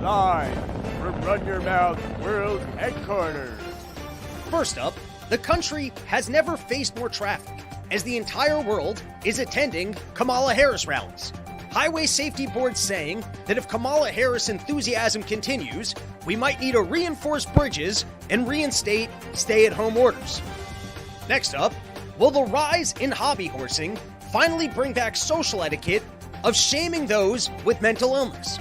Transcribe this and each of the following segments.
Live from Run Your Mouth World Headquarters. First up, the country has never faced more traffic, as the entire world is attending Kamala Harris rallies. Highway Safety Board saying that if Kamala Harris' enthusiasm continues, we might need to reinforce bridges and reinstate stay-at-home orders. Next up, will the rise in hobby horsing finally bring back social etiquette of shaming those with mental illness?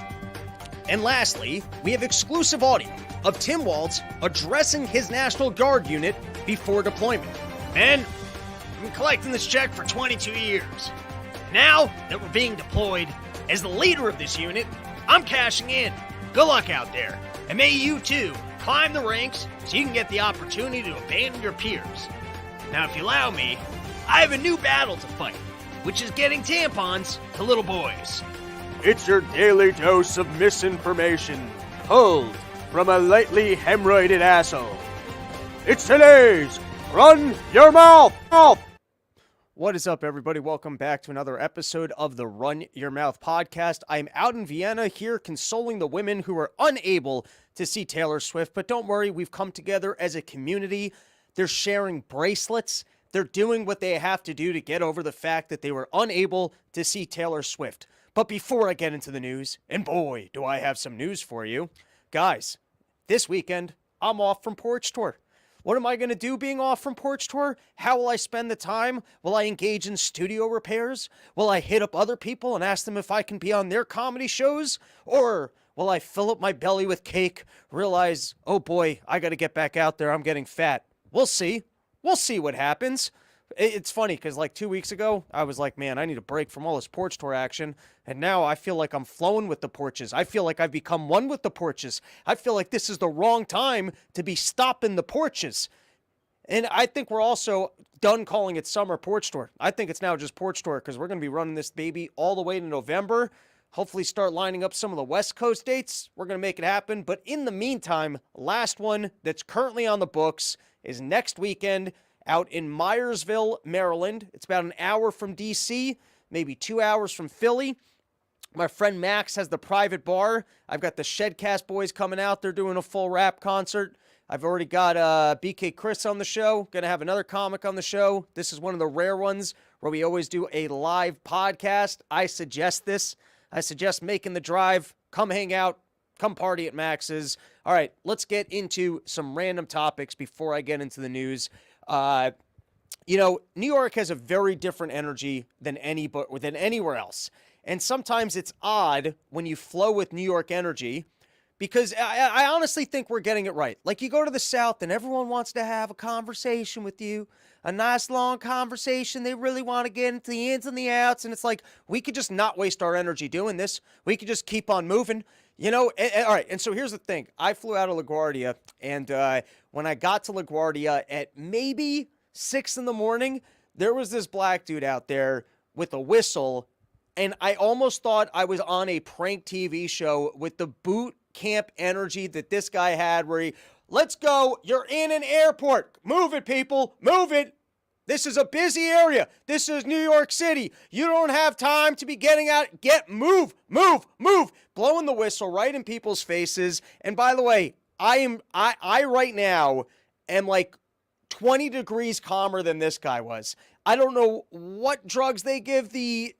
And lastly, we have exclusive audio of Tim Walz addressing his National Guard unit before deployment. Men, I've been collecting this check for 22 years. Now that we're being deployed, as the leader of this unit, I'm cashing in. Good luck out there. And may you too climb the ranks so you can get the opportunity to abandon your peers. Now, if you allow me, I have a new battle to fight, which is getting tampons to little boys. It's your daily dose of misinformation, pulled from a lightly hemorrhoided asshole. It's today's Run Your Mouth! What is up, everybody? Welcome back to another episode of the Run Your Mouth podcast. I'm out in Vienna here consoling the women who are unable to see Taylor Swift, but don't worry, we've come together as a community. They're sharing bracelets. They're doing what they have to do to get over the fact that they were unable to see Taylor Swift. But before I get into the news, and boy, do I have some news for you, guys, this weekend, I'm off from Porch Tour. What am I going to do being off from Porch Tour? How will I spend the time? Will I engage in studio repairs? Will I hit up other people and ask them if I can be on their comedy shows? Or will I fill up my belly with cake, realize, oh boy, I got to get back out there, I'm getting fat? We'll see. We'll see what happens. It's funny because like 2 weeks ago, I was like, man, I need a break from all this Porch Tour action. And now I feel like I'm flowing with the porches. I feel like I've become one with the porches. I feel like this is the wrong time to be stopping the porches. And I think we're also done calling it Summer Porch Tour. I think it's now just Porch Tour because we're going to be running this baby all the way to November. Hopefully start lining up some of the West Coast dates. We're going to make it happen. But in the meantime, last one that's currently on the books is next weekend out in Myersville, Maryland. It's about an hour from D.C., maybe 2 hours from Philly. My friend Max has the private bar. I've got the Shedcast boys coming out. They're doing a full rap concert. I've already got BK Chris on the show. Going to have another comic on the show. This is one of the rare ones where we always do a live podcast. I suggest this. I suggest making the drive. Come hang out. Come party at Max's. All right, let's get into some random topics before I get into the news. New York has a very different energy than anywhere else. And sometimes it's odd when you flow with New York energy because I honestly think we're getting it right. Like you go to the South and everyone wants to have a conversation with you, a nice long conversation. They really want to get into the ins and the outs. And it's like, we could just not waste our energy doing this. We could just keep on moving. All right, and so here's the thing. I flew out of LaGuardia, and when I got to LaGuardia at maybe 6 in the morning, there was this black dude out there with a whistle, and I almost thought I was on a prank TV show with the boot camp energy that this guy had where let's go, you're in an airport, move it, people, move it. This is a busy area. This is New York City. You don't have time to be getting out. Move. Blowing the whistle right in people's faces. And by the way, I right now am like 20 degrees calmer than this guy was. I don't know what drugs they give the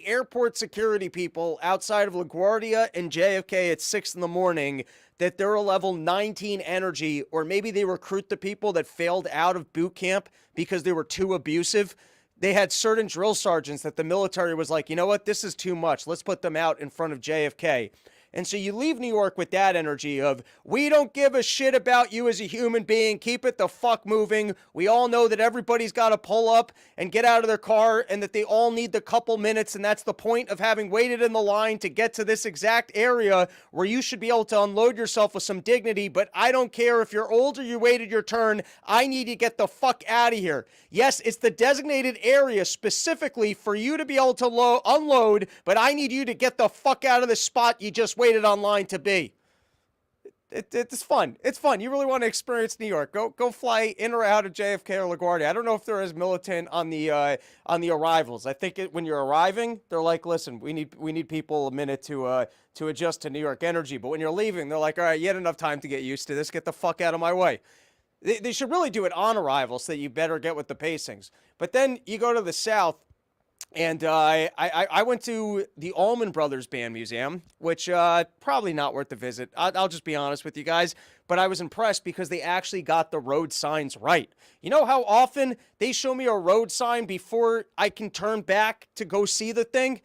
airport security people outside of LaGuardia and JFK at 6 in the morning that they're a level 19 energy, or maybe they recruit the people that failed out of boot camp because they were too abusive. They had certain drill sergeants that the military was like, you know what, this is too much. Let's put them out in front of JFK. And so you leave New York with that energy of, we don't give a shit about you as a human being. Keep it the fuck moving. We all know that everybody's got to pull up and get out of their car and that they all need the couple minutes. And that's the point of having waited in the line to get to this exact area where you should be able to unload yourself with some dignity. But I don't care if you're old or you waited your turn. I need to get the fuck out of here. Yes, it's the designated area specifically for you to be able to unload, but I need you to get the fuck out of the spot you just waited online to be. It's fun. It's fun. You really want to experience New York? Go fly in or out of JFK or LaGuardia. I don't know if they're as militant on the arrivals. I think when you're arriving, they're like, listen, we need people a minute to adjust to New York energy. But when you're leaving, they're like, all right, you had enough time to get used to this. Get the fuck out of my way. They should really do it on arrival so that you better get with the pacings. But then you go to the South. And I went to the Allman Brothers Band Museum, which probably not worth the visit. I'll just be honest with you guys. But I was impressed because they actually got the road signs right. You know how often they show me a road sign before I can turn back to go see the thing?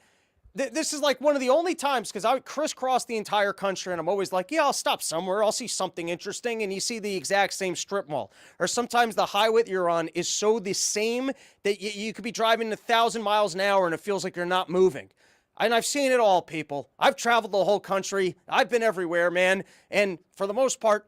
This is like one of the only times, because I would crisscross the entire country and I'm always like, yeah, I'll stop somewhere. I'll see something interesting. And you see the exact same strip mall. Or sometimes the highway that you're on is so the same that you could be driving 1,000 miles an hour and it feels like you're not moving. And I've seen it all, people. I've traveled the whole country. I've been everywhere, man. And for the most part,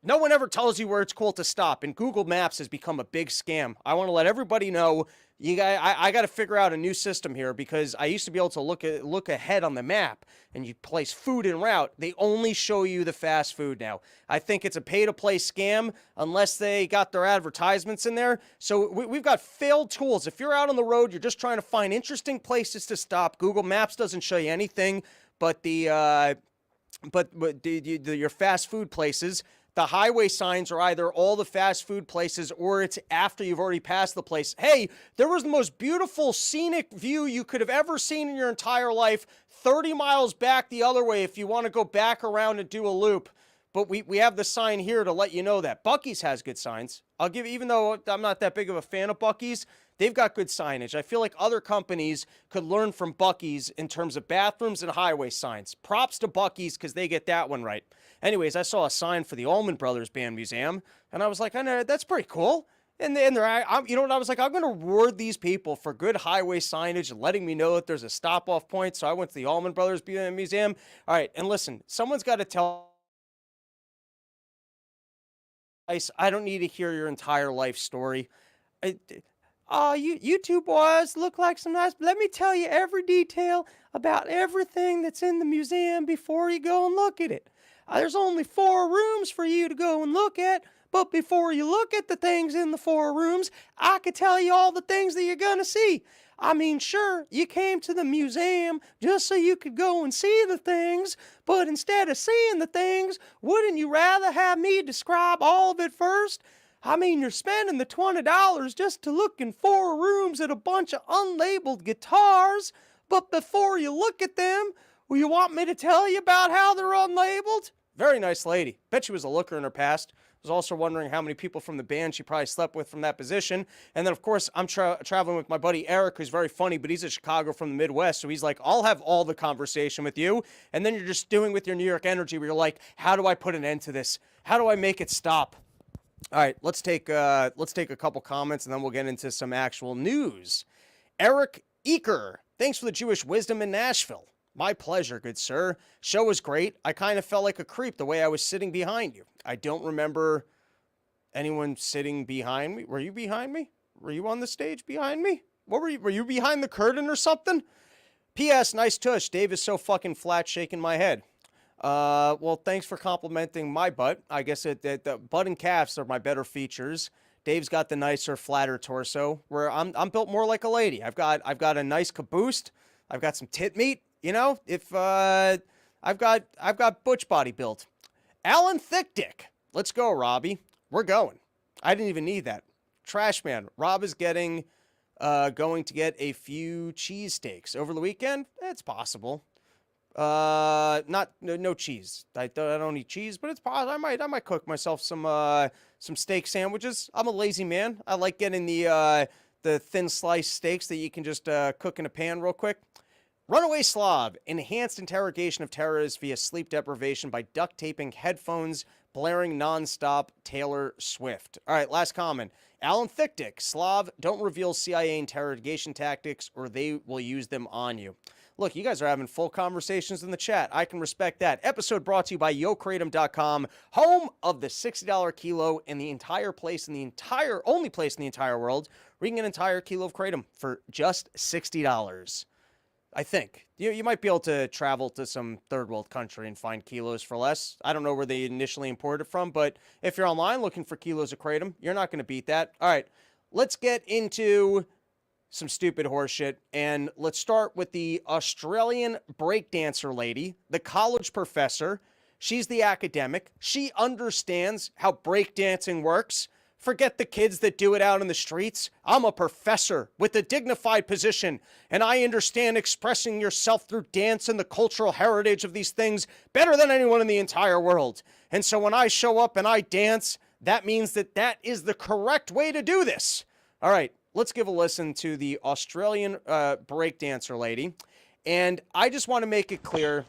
no one ever tells you where it's cool to stop. And Google Maps has become a big scam. I want to let everybody know I got to figure out a new system here, because I used to be able to look ahead on the map and you place food en route. They only show you the fast food now. I think it's a pay-to-play scam unless they got their advertisements in there. So we've got failed tools. If you're out on the road, you're just trying to find interesting places to stop. Google Maps doesn't show you anything but your fast food places. The highway signs are either all the fast food places or it's after you've already passed the place. Hey, there was the most beautiful scenic view you could have ever seen in your entire life, 30 miles back the other way if you want to go back around and do a loop. But we have the sign here to let you know that. Buc-ee's has good signs. Even though I'm not that big of a fan of Buc-ee's, they've got good signage. I feel like other companies could learn from Buc-ee's in terms of bathrooms and highway signs. Props to Buc-ee's because they get that one right. Anyways, I saw a sign for the Allman Brothers Band Museum, and I was like, I know, that's pretty cool. And then you know what, I was like, I'm going to reward these people for good highway signage and letting me know that there's a stop-off point. So I went to the Allman Brothers Band Museum. All right, and listen, someone's got to tell... I don't need to hear your entire life story. You two boys look like some nice... Let me tell you every detail about everything that's in the museum before you go and look at it. There's only 4 rooms for you to go and look at, but before you look at the things in the 4 rooms, I could tell you all the things that you're going to see. I mean, sure, you came to the museum just so you could go and see the things, but instead of seeing the things, wouldn't you rather have me describe all of it first? I mean, you're spending the $20 just to look in 4 rooms at a bunch of unlabeled guitars, but before you look at them, well, you want me to tell you about how they're unlabeled? Very nice lady. Bet she was a looker in her past. Was also wondering how many people from the band she probably slept with from that position. And then, of course, I'm traveling with my buddy Eric, who's very funny, but he's in Chicago from the Midwest. So he's like, I'll have all the conversation with you. And then you're just doing with your New York energy where you're like, how do I put an end to this? How do I make it stop? All right, let's take a couple comments and then we'll get into some actual news. Eric Eaker, thanks for the Jewish wisdom in Nashville. My pleasure, good sir. Show was great. I kind of felt like a creep the way I was sitting behind you. I don't remember anyone sitting behind me. Were you behind me? Were you on the stage behind me? What were you? Were you behind the curtain or something? P.S. Nice tush. Dave is so fucking flat shaking my head. Well, thanks for complimenting my butt. I guess the butt and calves are my better features. Dave's got the nicer, flatter torso, where I'm built more like a lady. I've got a nice caboose. I've got some tit meat. You know, I've got butch body built. Alan Thick Dick. Let's go, Robbie. We're going. I didn't even need that. Trash man. Rob is going to get a few cheesesteaks over the weekend. It's possible. No cheese. I don't eat cheese, but it's possible. I might cook myself some steak sandwiches. I'm a lazy man. I like getting the thin sliced steaks that you can just cook in a pan real quick. Runaway Slav, enhanced interrogation of terrorists via sleep deprivation by duct taping headphones, blaring nonstop, Taylor Swift. All right, last comment. Alan Thickdick, Slav, don't reveal CIA interrogation tactics or they will use them on you. Look, you guys are having full conversations in the chat. I can respect that. Episode brought to you by YoKratom.com, home of the $60 kilo in the entire place, only place in the entire world where you can get an entire kilo of Kratom for just $60. I think. You might be able to travel to some third world country and find kilos for less. I don't know where they initially imported from, but if you're online looking for kilos of kratom, you're not going to beat that. All right, let's get into some stupid horseshit, and let's start with the Australian breakdancer lady, the college professor. She's the academic. She understands how breakdancing works. Forget the kids that do it out in the streets. I'm a professor with a dignified position, and I understand expressing yourself through dance and the cultural heritage of these things better than anyone in the entire world. And so when I show up and I dance, that means that that is the correct way to do this. All right, let's give a listen to the Australian breakdancer lady. And I just want to make it clear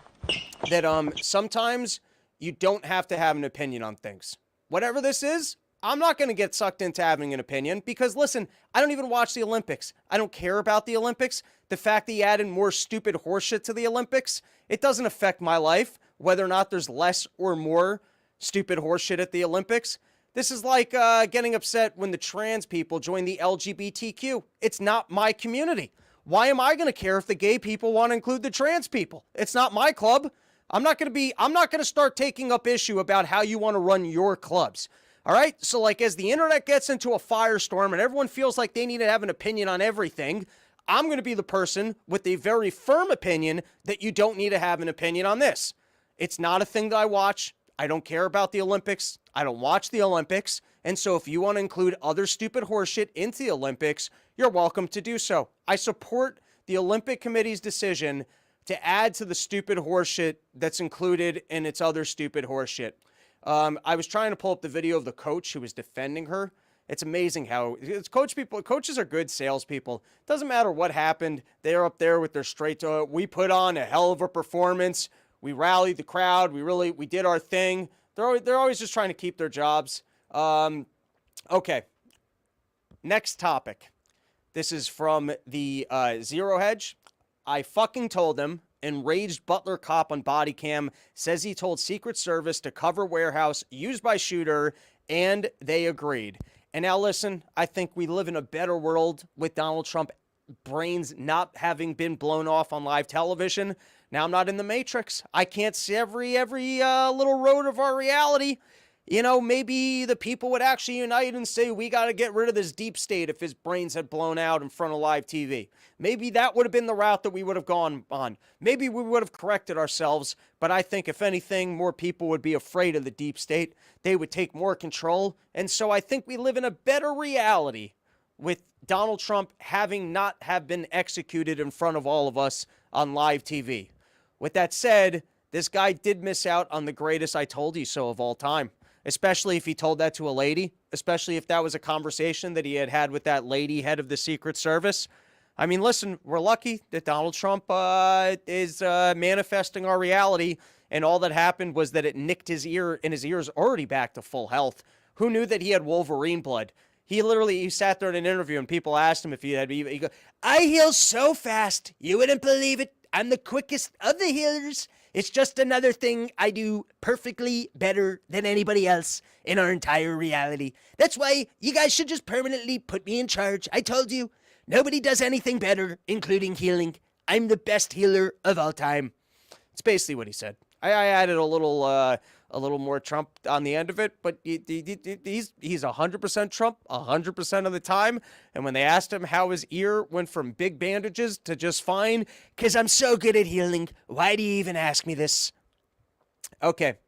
that sometimes you don't have to have an opinion on things. Whatever this is, I'm not going to get sucked into having an opinion because, listen, I don't even watch the Olympics. I don't care about the Olympics. The fact that you added more stupid horseshit to the Olympics, it doesn't affect my life, whether or not there's less or more stupid horseshit at the Olympics. This is like getting upset when the trans people join the LGBTQ. It's not my community. Why am I going to care if the gay people want to include the trans people? It's not my club. I'm not going to start taking up issue about how you want to run your clubs. All right, so like as the internet gets into a firestorm and everyone feels like they need to have an opinion on everything, I'm going to be the person with a very firm opinion that you don't need to have an opinion on this. It's not a thing that I watch. I don't care about the Olympics. I don't watch the Olympics. And so if you want to include other stupid horseshit into the Olympics, you're welcome to do so. I support the Olympic Committee's decision to add to the stupid horseshit that's included in its other stupid horseshit. I was trying to pull up the video of the coach who was defending her. It's amazing how coaches are good salespeople. Doesn't matter what happened. They're up there with their straight to, we put on a hell of a performance. We rallied the crowd. We did our thing. They're always just trying to keep their jobs. Okay. Next topic. This is from the Zero Hedge. I fucking told him. Enraged Butler cop on body cam says he told Secret Service to cover warehouse used by shooter, and they agreed. And now listen, I think we live in a better world with Donald Trump brains not having been blown off on live television. Now I'm not in the Matrix. I can't see every little road of our reality. You know, maybe the people would actually unite and say, we got to get rid of this deep state if his brains had blown out in front of live TV. Maybe that would have been the route that we would have gone on. Maybe we would have corrected ourselves. But I think, if anything, more people would be afraid of the deep state. They would take more control. And so I think we live in a better reality with Donald Trump having not have been executed in front of all of us on live TV. With that said, this guy did miss out on the greatest I told you so of all time. Especially if he told that to a lady, especially if that was a conversation that he had with that lady head of the Secret Service. I mean, listen, we're lucky that Donald Trump is manifesting our reality, and all that happened was that it nicked his ear, and his ear is already back to full health. Who knew that he had Wolverine blood? He sat there in an interview, and people asked him if he goes, I heal so fast, you wouldn't believe it. I'm the quickest of the healers. It's just another thing I do perfectly better than anybody else in our entire reality. That's why you guys should just permanently put me in charge. I told you, nobody does anything better, including healing. I'm the best healer of all time. It's basically what he said. I added a little more Trump on the end of it, but he's 100% Trump 100% of the time. And when they asked him how his ear went from big bandages to just fine, because I'm so good at healing, why do you even ask me this? Okay,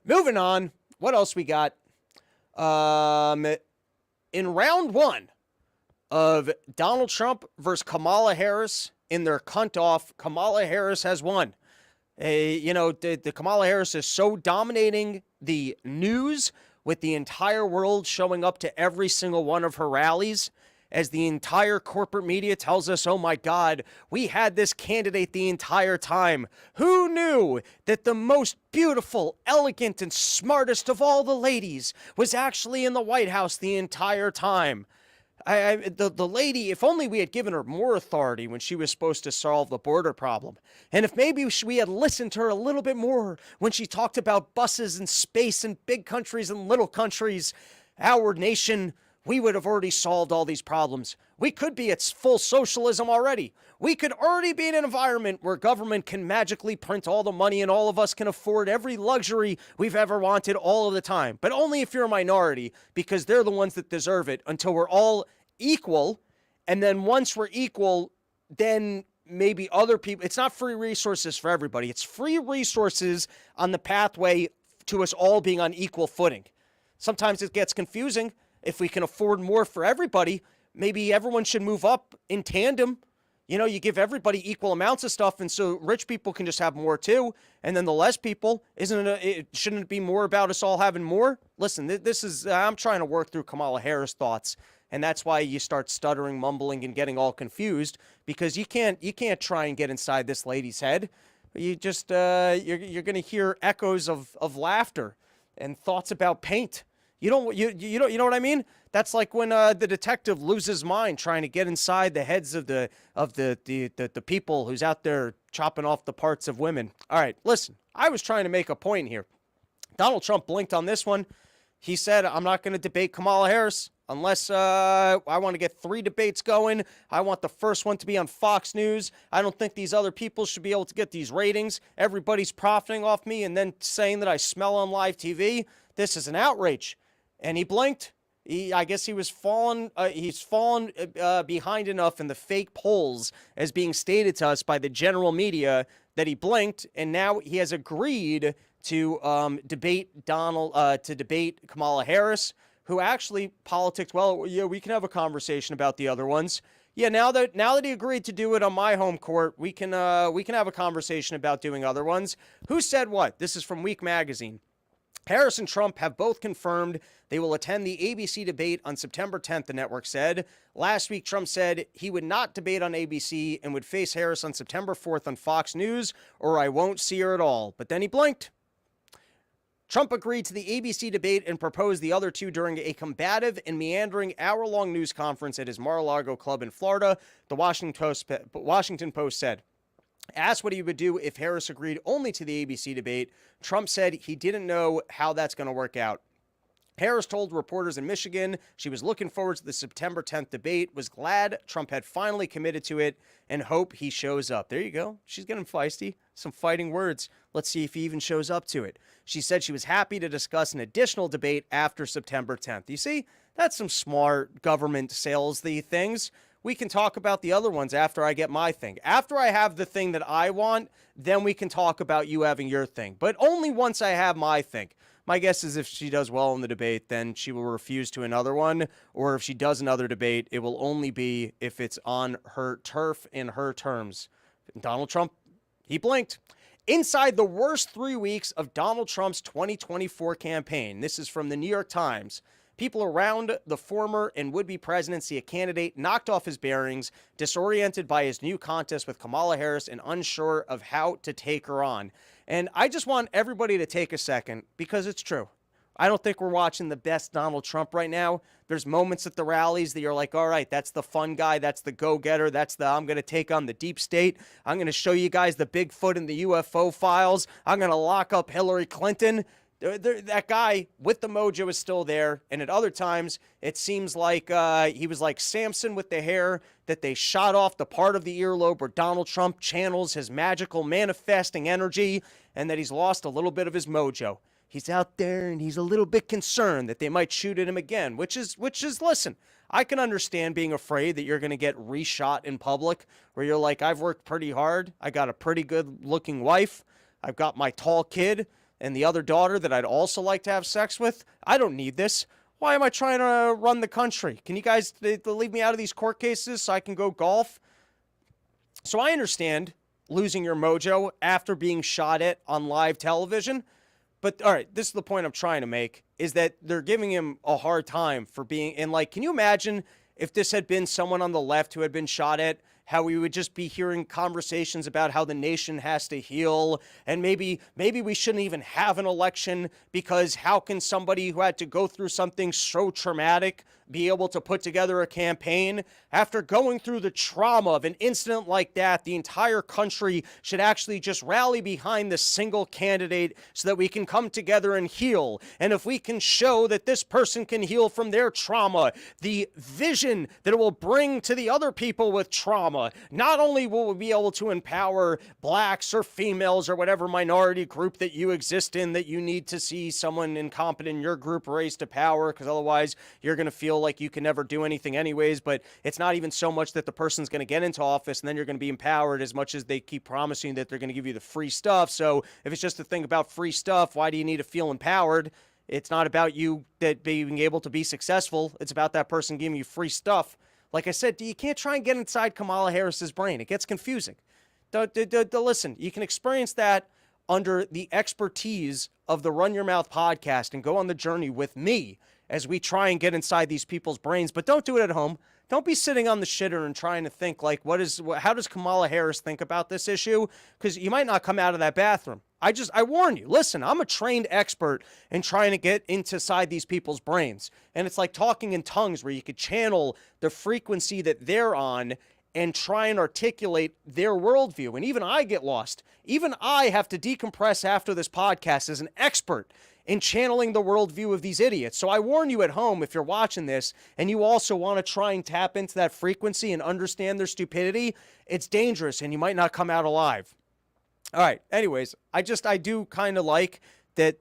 moving on. What else we got? In round one of Donald Trump versus Kamala Harris in their cunt off, Kamala Harris has won. The Kamala Harris is so dominating the news with the entire world showing up to every single one of her rallies as the entire corporate media tells us, oh my God, we had this candidate the entire time. Who knew that the most beautiful, elegant, and smartest of all the ladies was actually in the White House the entire time? The lady, if only we had given her more authority when she was supposed to solve the border problem. And if maybe we had listened to her a little bit more when she talked about buses and space and big countries and little countries, our nation we would have already solved all these problems. We could be at full socialism already. We could already be in an environment where government can magically print all the money and all of us can afford every luxury we've ever wanted all of the time. But only if you're a minority, because they're the ones that deserve it, until we're all equal. And then once we're equal, then maybe other people. It's not free resources for everybody. It's free resources on the pathway to us all being on equal footing. Sometimes it gets confusing. If we can afford more for everybody, maybe everyone should move up in tandem. You know, you give everybody equal amounts of stuff, and so rich people can just have more too. And then the less people, shouldn't it be more about us all having more? Listen, this is, I'm trying to work through Kamala Harris thoughts, and that's why you start stuttering, mumbling, and getting all confused, because you can't try and get inside this lady's head. You just, you're going to hear echoes of laughter and thoughts about paint. You know what I mean? That's like when the detective loses mind trying to get inside the heads of the people who's out there chopping off the parts of women. All right, listen, I was trying to make a point here. Donald Trump blinked on this one. He said, I'm not going to debate Kamala Harris unless I want to get 3 debates going. I want the first one to be on Fox News. I don't think these other people should be able to get these ratings. Everybody's profiting off me and then saying that I smell on live TV. This is an outrage. And he blinked. I guess he was he's fallen behind enough in the fake polls as being stated to us by the general media that he blinked, and now he has agreed to debate Kamala Harris, who actually politics well. Yeah, we can have a conversation about the other ones. Yeah, now that he agreed to do it on my home court, we can have a conversation about doing other ones. Who said what? This is from Week Magazine. Harris and Trump have both confirmed they will attend the ABC debate on September 10th, the network said. Last week, Trump said he would not debate on ABC and would face Harris on September 4th on Fox News, or I won't see her at all. But then he blinked. Trump agreed to the ABC debate and proposed the other two during a combative and meandering hour-long news conference at his Mar-a-Lago club in Florida, the Washington Post said. Asked what he would do if Harris agreed only to the ABC debate, Trump said he didn't know how that's going to work out. Harris told reporters in Michigan she was looking forward to the September 10th debate, was glad Trump had finally committed to it, and hope he shows up. There you go. She's getting feisty. Some fighting words. Let's see if he even shows up to it. She said she was happy to discuss an additional debate after September 10th. You see, that's some smart government salesy things. We can talk about the other ones after I get my thing. After I have the thing that I want, then we can talk about you having your thing. But only once I have my thing. My guess is if she does well in the debate, then she will refuse to another one. Or if she does another debate, it will only be if it's on her turf in her terms. Donald Trump, he blinked. Inside the worst 3 weeks of Donald Trump's 2024 campaign. This is from the New York Times. People around the former and would-be president see a candidate knocked off his bearings, disoriented by his new contest with Kamala Harris, and unsure of how to take her on. And I just want everybody to take a second, because it's true. I don't think we're watching the best Donald Trump right now. There's moments at the rallies that you're like, all right, that's the fun guy, that's the go-getter, that's the I'm going to take on the deep state. I'm going to show you guys the Bigfoot and the UFO files. I'm going to lock up Hillary Clinton. That guy with the mojo is still there, and at other times, it seems like he was like Samson with the hair, that they shot off the part of the earlobe where Donald Trump channels his magical manifesting energy, and that he's lost a little bit of his mojo. He's out there, and he's a little bit concerned that they might shoot at him again, which is listen, I can understand being afraid that you're going to get reshot in public, where you're like, I've worked pretty hard, I got a pretty good-looking wife, I've got my tall kid, and the other daughter that I'd also like to have sex with. I don't need this. Why am I trying to run the country? Can you guys leave me out of these court cases so I can go golf? So I understand losing your mojo after being shot at on live television. But, all right, this is the point I'm trying to make, is that they're giving him a hard time for being, and like, can you imagine if this had been someone on the left who had been shot at? how we would just be hearing conversations about how the nation has to heal, and maybe we shouldn't even have an election, because how can somebody who had to go through something so traumatic be able to put together a campaign? After going through the trauma of an incident like that, the entire country should actually just rally behind the single candidate so that we can come together and heal. And if we can show that this person can heal from their trauma, the vision that it will bring to the other people with trauma, not only will we be able to empower blacks or females or whatever minority group that you exist in, that you need to see someone incompetent in your group raised to power, because otherwise you're going to feel like you can never do anything anyways. But it's not even so much that the person's going to get into office and then you're going to be empowered, as much as they keep promising that they're going to give you the free stuff. So if it's just a thing about free stuff, why do you need to feel empowered? It's not about you that being able to be successful. It's about that person giving you free stuff. Like I said, you can't try and get inside Kamala Harris's brain. It gets confusing. Listen, you can experience that under the expertise of the Run Your Mouth podcast and go on the journey with me as we try and get inside these people's brains. But don't do it at home. Don't be sitting on the shitter and trying to think like, how does Kamala Harris think about this issue? Because you might not come out of that bathroom. I warn you, listen, I'm a trained expert in trying to get inside these people's brains. And it's like talking in tongues, where you could channel the frequency that they're on and try and articulate their worldview. And even I get lost. Even I have to decompress after this podcast as an expert in channeling the worldview of these idiots. So I warn you at home, if you're watching this and you also want to try and tap into that frequency and understand their stupidity, it's dangerous and you might not come out alive. All right. Anyways, I do kind of like that,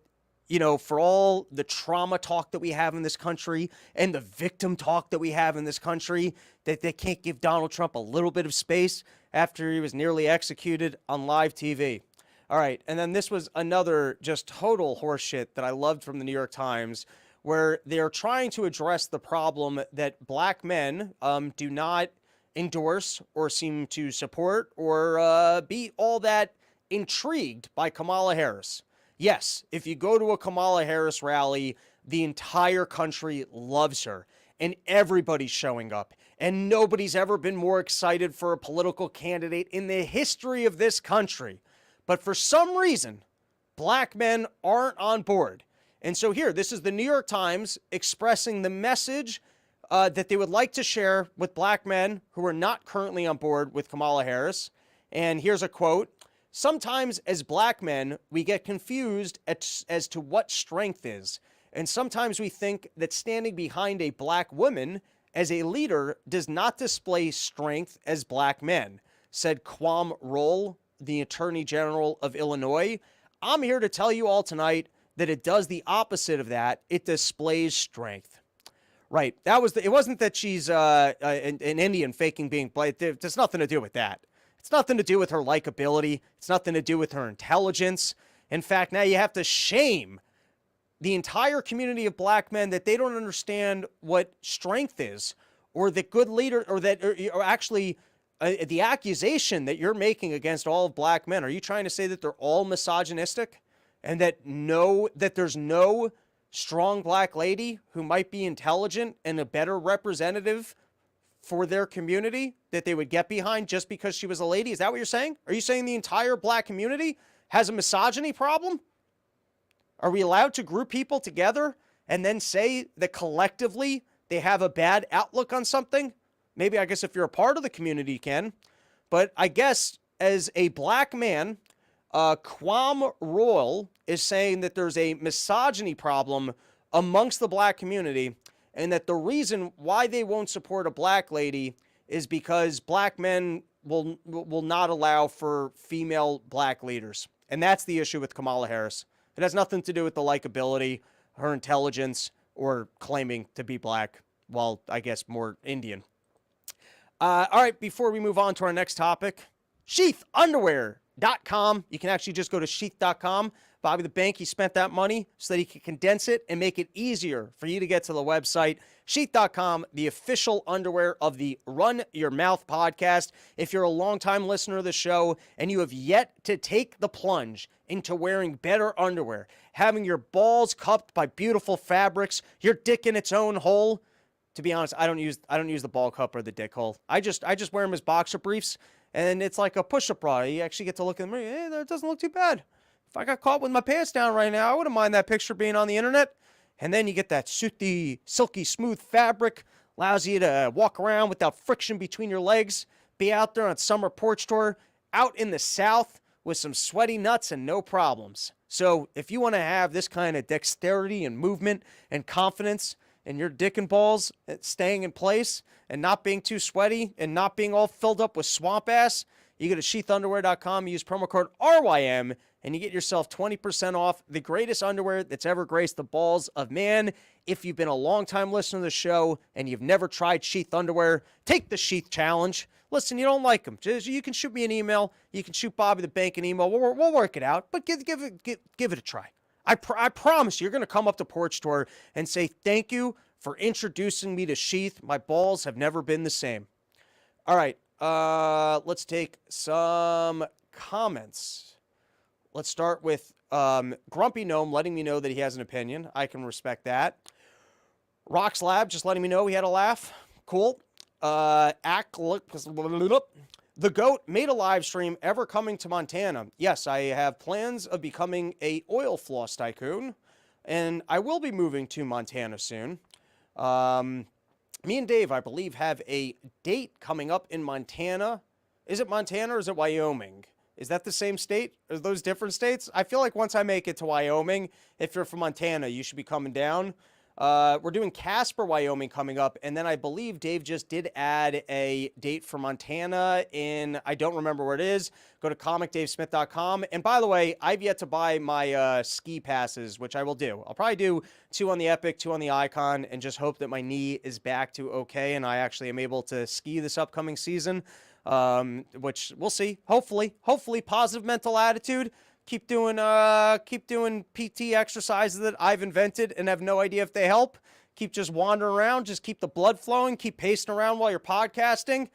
you know, for all the trauma talk that we have in this country and the victim talk that we have in this country, that they can't give Donald Trump a little bit of space after he was nearly executed on live TV. All right. And then this was another just total horseshit that I loved from the New York Times, where they're trying to address the problem that black men do not endorse or seem to support or be all that intrigued by Kamala Harris. Yes, if you go to a Kamala Harris rally, the entire country loves her and everybody's showing up. And nobody's ever been more excited for a political candidate in the history of this country. But for some reason, black men aren't on board. And so here, this is the New York Times expressing the message that they would like to share with black men who are not currently on board with Kamala Harris. And here's a quote. Sometimes as black men, we get confused as to what strength is. And sometimes we think that standing behind a black woman as a leader does not display strength as black men, said Kwame Roll, the Attorney General of Illinois. I'm here to tell you all tonight that it does the opposite of that. It displays strength. Right. It wasn't that she's an Indian faking being black. There's nothing to do with that. It's nothing to do with her likability. It's nothing to do with her intelligence. In fact, now you have to shame the entire community of black men that they don't understand what strength is, or that good leader, or that, or actually the accusation that you're making against all of black men. Are you trying to say that they're all misogynistic, and that there's no strong black lady who might be intelligent and a better representative for their community that they would get behind just because she was a lady? Is that what you're saying? Are you saying the entire black community has a misogyny problem? Are we allowed to group people together and then say that collectively they have a bad outlook on something? Maybe, I guess, if you're a part of the community, you can. But I guess as a black man, Kwame Royal is saying that there's a misogyny problem amongst the black community, and that the reason why they won't support a black lady is because black men will not allow for female black leaders. And that's the issue with Kamala Harris. It has nothing to do with the likability, her intelligence, or claiming to be black, while I guess more Indian. All right, before we move on to our next topic, sheathunderwear.com. You can actually just go to sheath.com. Bobby the Bank, he spent that money so that he could condense it and make it easier for you to get to the website. Sheath.com, the official underwear of the Run Your Mouth podcast. If you're a longtime listener of the show and you have yet to take the plunge into wearing better underwear, having your balls cupped by beautiful fabrics, your dick in its own hole, To be honest, I don't use the ball cup or the dick hole. I just wear them as boxer briefs, and it's like a push-up bra. You actually get to look in the mirror. Hey, that doesn't look too bad. If I got caught with my pants down right now, I wouldn't mind that picture being on the internet. And then you get that silky, smooth fabric, allows you to walk around without friction between your legs, be out there on summer porch tour, out in the South with some sweaty nuts and no problems. So if you want to have this kind of dexterity and movement and confidence in your dick and balls staying in place and not being too sweaty and not being all filled up with swamp ass, you go to sheathunderwear.com, use promo code RYM, and you get yourself 20% off the greatest underwear that's ever graced the balls of man. If you've been a long-time listener to the show and you've never tried Sheath underwear, take the Sheath challenge. Listen, you don't like them. You can shoot me an email. You can shoot Bobby the Bank an email. We'll work it out, but give it a try. I promise you're going to come up to Porch Tour and say, thank you for introducing me to Sheath. My balls have never been the same. All right, let's take some comments. Let's start with Grumpy Gnome letting me know that he has an opinion. I can respect that. Rox Lab just letting me know he had a laugh. Cool. The Goat made a live stream ever coming to Montana. Yes, I have plans of becoming a oil floss tycoon, and I will be moving to Montana soon. Me and Dave, I believe, have a date coming up in Montana. Is it Montana or is it Wyoming? Is that the same state? Are those different states? I feel like once I make it to Wyoming, if you're from Montana, you should be coming down. We're doing Casper, Wyoming coming up, and then I believe Dave just did add a date for Montana in, I don't remember where it is. Go to comicdavesmith.com. And by the way, I've yet to buy my ski passes, which I will do. I'll probably do 2 on the Epic, 2 on the Icon, and just hope that my knee is back to okay, and I actually am able to ski this upcoming season. Which we'll see. Hopefully positive mental attitude. Keep doing PT exercises that I've invented and have no idea if they help. Keep just wandering around. Just keep the blood flowing. Keep pacing around while you're podcasting.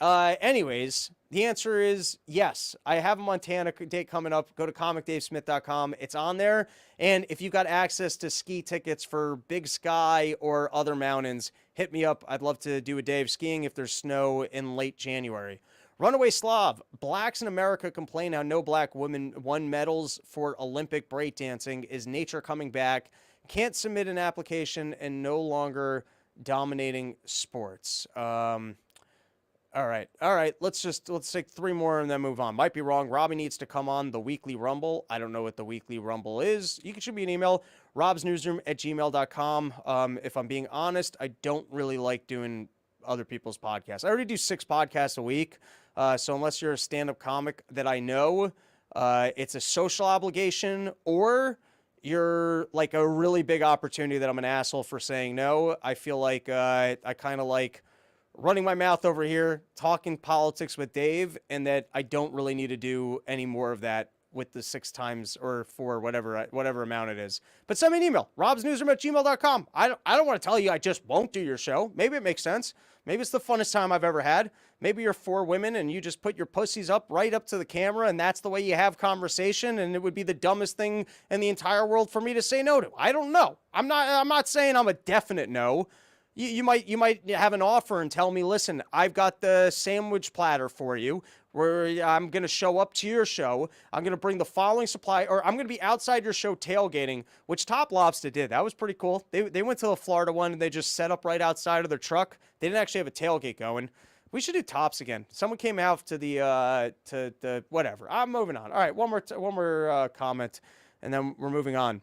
Anyways, the answer is yes. I have a Montana date coming up. Go to comicdavesmith.com. It's on there. And if you've got access to ski tickets for Big Sky or other mountains, hit me up. I'd love to do a day of skiing if there's snow in late January. Runaway Slav. Blacks in America complain how no black women won medals for Olympic breakdancing. Is nature coming back? Can't submit an application and no longer dominating sports. All right. Let's take 3 more and then move on. Might be wrong. Robbie needs to come on the Weekly Rumble. I don't know what the Weekly Rumble is. You can shoot me an email, robsnewsroom@gmail.com. If I'm being honest, I don't really like doing other people's podcasts. I already do 6 podcasts a week. So unless you're a stand-up comic that I know, it's a social obligation, or you're like a really big opportunity that I'm an asshole for saying no. I feel like I kind of like running my mouth over here, talking politics with Dave, and that I don't really need to do any more of that with the 6 times or 4, whatever amount it is. But send me an email, robsnewsroom@gmail.com. I don't want to tell you I just won't do your show. Maybe it makes sense. Maybe it's the funnest time I've ever had. Maybe you're 4 women and you just put your pussies up right up to the camera and that's the way you have conversation, and it would be the dumbest thing in the entire world for me to say no to. I don't know. I'm not saying I'm a definite no. You might have an offer and tell me, listen, I've got the sandwich platter for you, where I'm going to show up to your show. I'm going to bring the following supply, or I'm going to be outside your show tailgating, which Top Lobster did. That was pretty cool. They went to the Florida one and they just set up right outside of their truck. They didn't actually have a tailgate going. We should do Tops again. Someone came out to the whatever. I'm moving on. All right, one more comment, and then we're moving on.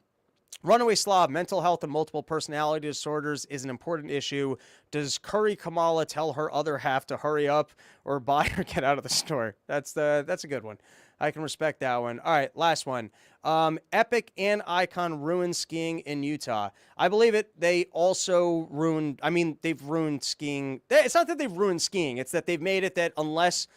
Runaway Slob, mental health and multiple personality disorders is an important issue. Does Curry Kamala tell her other half to hurry up or buy or get out of the store? That's a good one. I can respect that one. All right, last one. Epic and Icon ruined skiing in Utah. I believe it. They also ruined, they've ruined skiing. It's not that they've ruined skiing. It's that they've made it that unless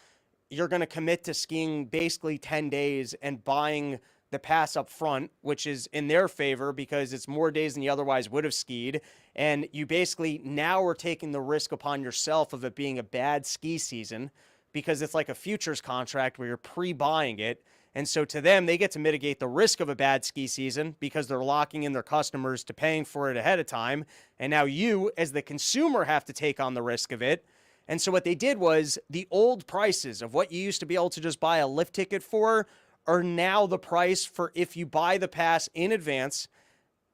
you're going to commit to skiing basically 10 days and buying the pass up front, which is in their favor because it's more days than you otherwise would have skied. And you basically now are taking the risk upon yourself of it being a bad ski season because it's like a futures contract where you're pre-buying it. And so to them, they get to mitigate the risk of a bad ski season because they're locking in their customers to paying for it ahead of time. And now you, as the consumer, have to take on the risk of it. And so what they did was the old prices of what you used to be able to just buy a lift ticket for are now the price for if you buy the pass in advance.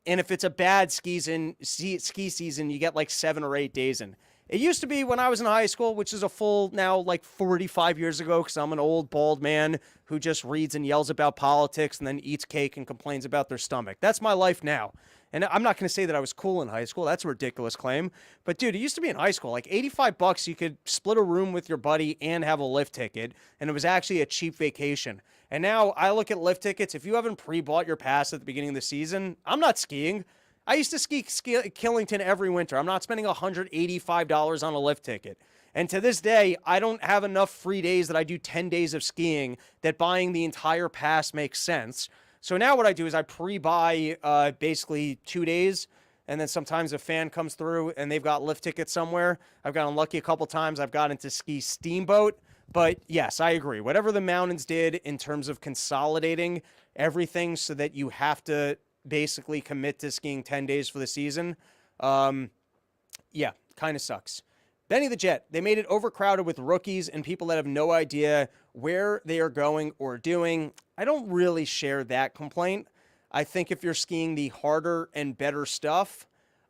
And if it's a bad ski season, you get like 7 or 8 days in. It used to be when I was in high school, which is a full now like 45 years ago, because I'm an old bald man who just reads and yells about politics and then eats cake and complains about their stomach. That's my life now. And I'm not going to say that I was cool in high school. That's a ridiculous claim. But dude, it used to be in high school, like $85, you could split a room with your buddy and have a lift ticket. And it was actually a cheap vacation. And now I look at lift tickets. If you haven't pre-bought your pass at the beginning of the season, I'm not skiing. I used to ski Killington every winter. I'm not spending $185 on a lift ticket. And to this day, I don't have enough free days that I do 10 days of skiing that buying the entire pass makes sense. So now what I do is I pre-buy basically 2 days, and then sometimes a fan comes through and they've got lift tickets somewhere. I've gotten lucky a couple times. I've gotten to ski Steamboat. But yes, I agree. Whatever the Mountains did in terms of consolidating everything so that you have to basically commit to skiing 10 days for the season, yeah, kind of sucks. Benny the Jet, they made it overcrowded with rookies and people that have no idea where they are going or doing. I don't really share that complaint. I think if you're skiing the harder and better stuff,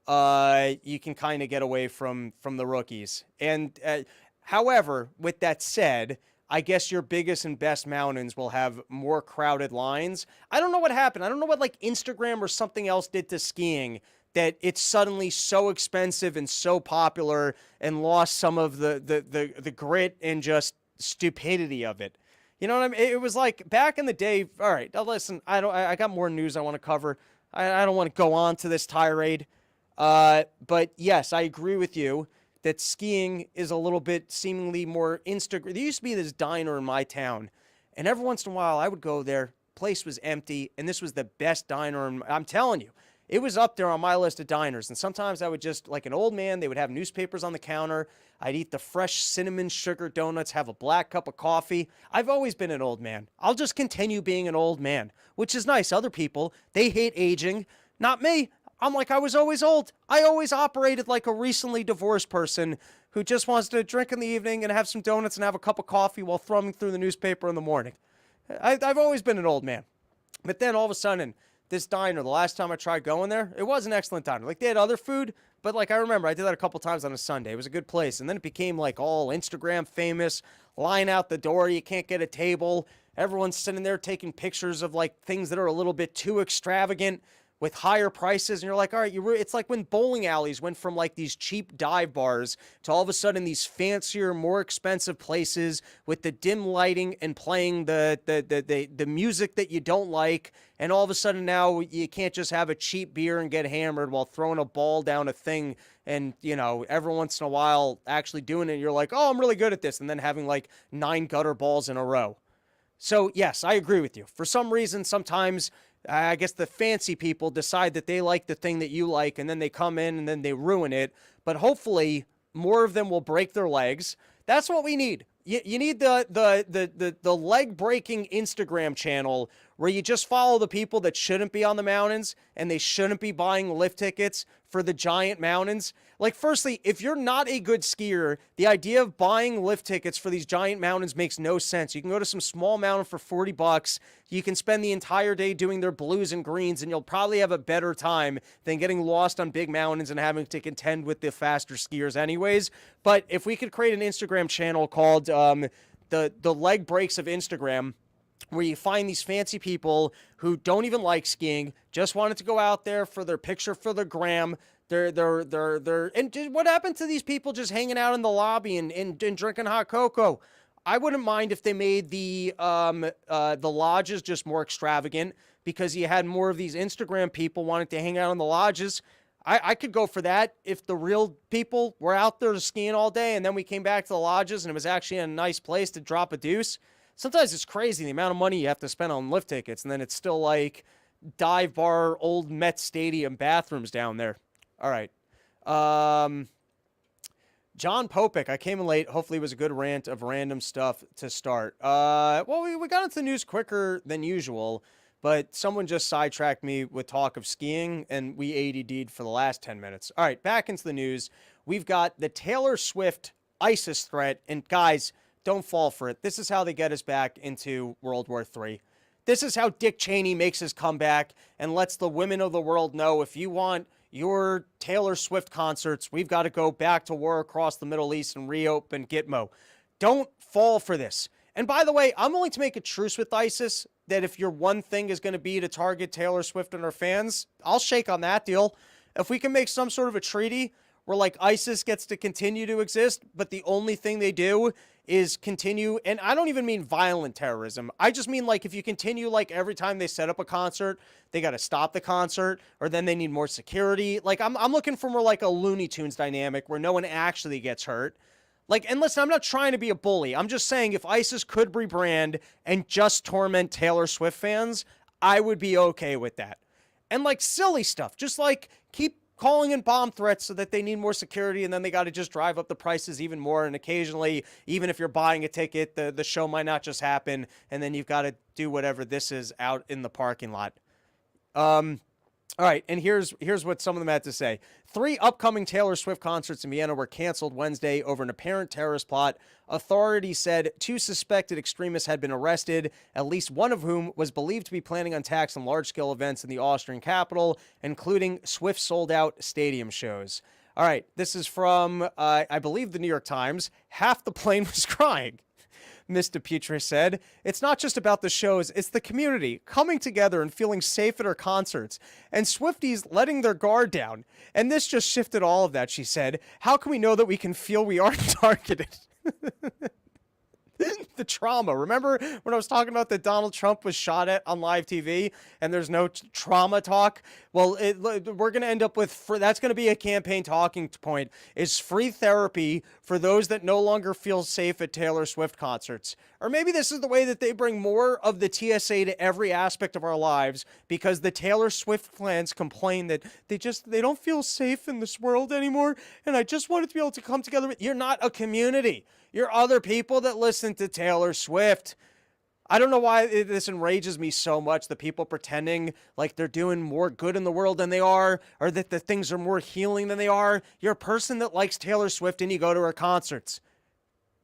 you can kind of get away from the rookies. And however, with that said, I guess your biggest and best mountains will have more crowded lines. I don't know what happened. I don't know what like Instagram or something else did to skiing that it's suddenly so expensive and so popular and lost some of the grit and just stupidity of it. You know what I mean? It was like back in the day. All right, now listen, I got more news I want to cover. I don't want to go on to this tirade. But yes, I agree with you that skiing is a little bit seemingly more Instagram. There used to be this diner in my town, and every once in a while I would go there. Place was empty, and this was the best diner. I'm telling you, it was up there on my list of diners. And sometimes I would just, like an old man, they would have newspapers on the counter. I'd eat the fresh cinnamon sugar donuts, have a black cup of coffee. I've always been an old man. I'll just continue being an old man, which is nice. Other people, they hate aging. Not me. I'm like, I was always old. I always operated like a recently divorced person who just wants to drink in the evening and have some donuts and have a cup of coffee while thumbing through the newspaper in the morning. I've always been an old man. But then all of a sudden, this diner, the last time I tried going there, it was an excellent diner. Like, they had other food, but like I remember I did that a couple times on a Sunday. It was a good place. And then it became like all Instagram famous, line out the door, you can't get a table. Everyone's sitting there taking pictures of like things that are a little bit too extravagant with higher prices, and you're like, all right, it's like when bowling alleys went from like these cheap dive bars to all of a sudden these fancier, more expensive places with the dim lighting and playing the music that you don't like, and all of a sudden now you can't just have a cheap beer and get hammered while throwing a ball down a thing, and you know, every once in a while actually doing it, you're like, oh, I'm really good at this, and then having like 9 gutter balls in a row. So yes, I agree with you. For some reason, sometimes I guess the fancy people decide that they like the thing that you like, and then they come in and then they ruin it. But hopefully more of them will break their legs. That's what we need. You need the leg breaking Instagram channel where you just follow the people that shouldn't be on the mountains and they shouldn't be buying lift tickets for the giant mountains. Like, firstly, if you're not a good skier, the idea of buying lift tickets for these giant mountains makes no sense. You can go to some small mountain for $40. You can spend the entire day doing their blues and greens, and you'll probably have a better time than getting lost on big mountains and having to contend with the faster skiers anyways. But if we could create an Instagram channel called the leg breaks of Instagram, where you find these fancy people who don't even like skiing, just wanted to go out there for their picture for the gram. And what happened to these people just hanging out in the lobby and drinking hot cocoa? I wouldn't mind if they made the lodges just more extravagant, because you had more of these Instagram people wanting to hang out in the lodges. I could go for that if the real people were out there skiing all day and then we came back to the lodges and it was actually a nice place to drop a deuce. Sometimes it's crazy the amount of money you have to spend on lift tickets, and then it's still like dive bar, old Met Stadium bathrooms down there. All right. John Popek, I came in late. Hopefully it was a good rant of random stuff to start. Well, we got into the news quicker than usual, but someone just sidetracked me with talk of skiing, and we ADD'd for the last 10 minutes. All right, back into the news. We've got the Taylor Swift ISIS threat, and guys, don't fall for it. This is how they get us back into World War III. This is how Dick Cheney makes his comeback and lets the women of the world know, if you want your Taylor Swift concerts, we've got to go back to war across the Middle East and reopen Gitmo. Don't fall for this. And by the way, I'm willing to make a truce with ISIS that if your one thing is going to be to target Taylor Swift and her fans, I'll shake on that deal. If we can make some sort of a treaty where like ISIS gets to continue to exist, but the only thing they do is continue, and I don't even mean violent terrorism. I just mean like if you continue like every time they set up a concert, they got to stop the concert, or then they need more security. Like I'm looking for more like a Looney Tunes dynamic where no one actually gets hurt. Like, and listen, I'm not trying to be a bully. I'm just saying if ISIS could rebrand and just torment Taylor Swift fans, I would be okay with that. And like silly stuff, just like keep calling in bomb threats so that they need more security, and then they got to just drive up the prices even more. And occasionally, even if you're buying a ticket, the show might not just happen, and then you've got to do whatever this is out in the parking lot. All right, and here's what some of them had to say. 3 upcoming Taylor Swift concerts in Vienna were canceled Wednesday over an apparent terrorist plot. Authorities said 2 suspected extremists had been arrested, at least one of whom was believed to be planning on attacks on large-scale events in the Austrian capital, including Swift sold-out stadium shows. All right, this is from, I believe, the New York Times. Half the plane was crying. Mr. Petre said, "It's not just about the shows, it's the community coming together and feeling safe at our concerts, and Swifties letting their guard down. And this just shifted all of that," she said. "How can we know that we can feel we aren't targeted?" The trauma. Remember when I was talking about that Donald Trump was shot at on live TV and there's no trauma talk? Well, we're going to end up with, that's going to be a campaign talking point, is free therapy for those that no longer feel safe at Taylor Swift concerts. Or maybe this is the way that they bring more of the TSA to every aspect of our lives, because the Taylor Swift fans complain that they don't feel safe in this world anymore, and I just wanted to be able to come together. You're not a community. You're other people that listen to Taylor Swift. I don't know why this enrages me so much, the people pretending like they're doing more good in the world than they are, or that the things are more healing than they are. You're a person that likes Taylor Swift and you go to her concerts.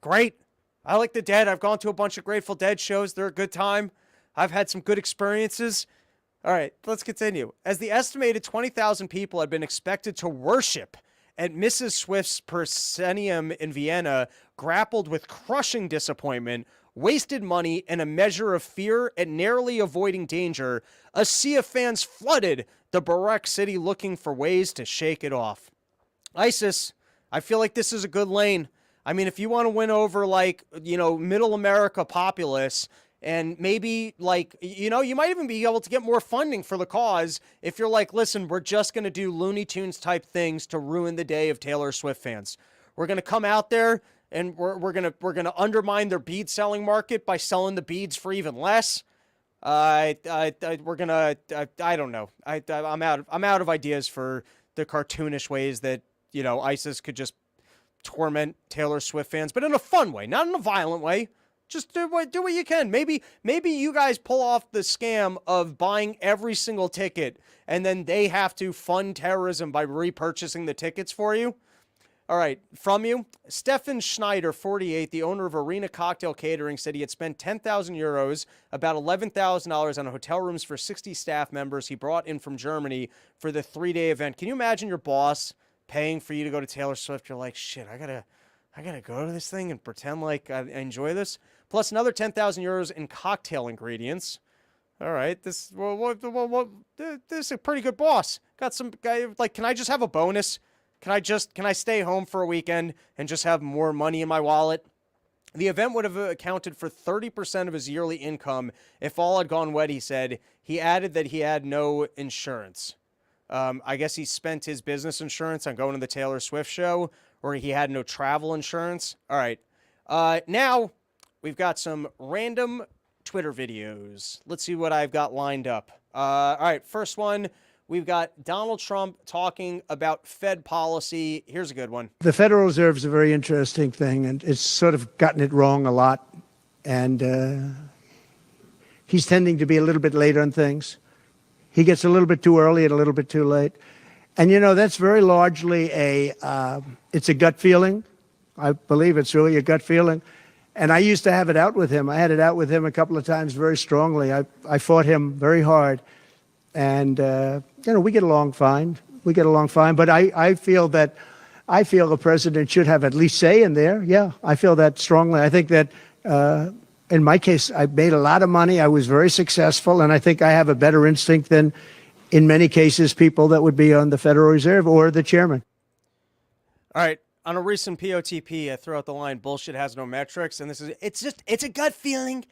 Great. I like the Dead. I've gone to a bunch of Grateful Dead shows. They're a good time. I've had some good experiences. All right, let's continue. As the estimated 20,000 people had been expected to worship at Mrs. Swift's proscenium in Vienna, grappled with crushing disappointment, wasted money, and a measure of fear at narrowly avoiding danger, a sea of fans flooded the Baroque city looking for ways to shake it off. ISIS, I feel like this is a good lane. I mean, if you want to win over, like, middle America populace, and maybe, like, you might even be able to get more funding for the cause if you're like, listen, we're just going to do Looney Tunes type things to ruin the day of Taylor Swift fans. We're going to come out there and we're going to undermine their bead selling market by selling the beads for even less. I don't know. I'm out of ideas for the cartoonish ways that, ISIS could just torment Taylor Swift fans, but in a fun way, not in a violent way. Just do what you can. Maybe you guys pull off the scam of buying every single ticket, and then they have to fund terrorism by repurchasing the tickets for you. All right, from you, Stefan Schneider, 48, the owner of Arena Cocktail Catering, said he had spent 10,000 euros, about $11,000 on hotel rooms for 60 staff members he brought in from Germany for the 3-day event. Can you imagine your boss paying for you to go to Taylor Swift? You're like, shit, I gotta go to this thing and pretend like I enjoy this. Plus another 10,000 euros in cocktail ingredients. All right, this is a pretty good boss. Got some guy, like, can I just have a bonus? Can I stay home for a weekend and just have more money in my wallet? The event would have accounted for 30% of his yearly income if all had gone well, he said. He added that he had no insurance. I guess he spent his business insurance on going to the Taylor Swift show, or he had no travel insurance. All right. Now we've got some random Twitter videos. Let's see what I've got lined up. All right. First one, we've got Donald Trump talking about Fed policy. Here's a good one. The Federal Reserve is a very interesting thing, and it's sort of gotten it wrong a lot. And he's tending to be a little bit late on things. He gets a little bit too early and a little bit too late. And, that's very largely it's a gut feeling. I believe it's really a gut feeling. And I used to have it out with him. I had it out with him a couple of times very strongly. I fought him very hard. And, we get along fine. We get along fine. But I feel a president should have at least say in there. Yeah, I feel that strongly. I think that in my case, I made a lot of money. I was very successful. And I think I have a better instinct than, in many cases, people that would be on the Federal Reserve or the chairman. All right. On a recent POTP, I threw out the line, bullshit has no metrics. And it's a gut feeling.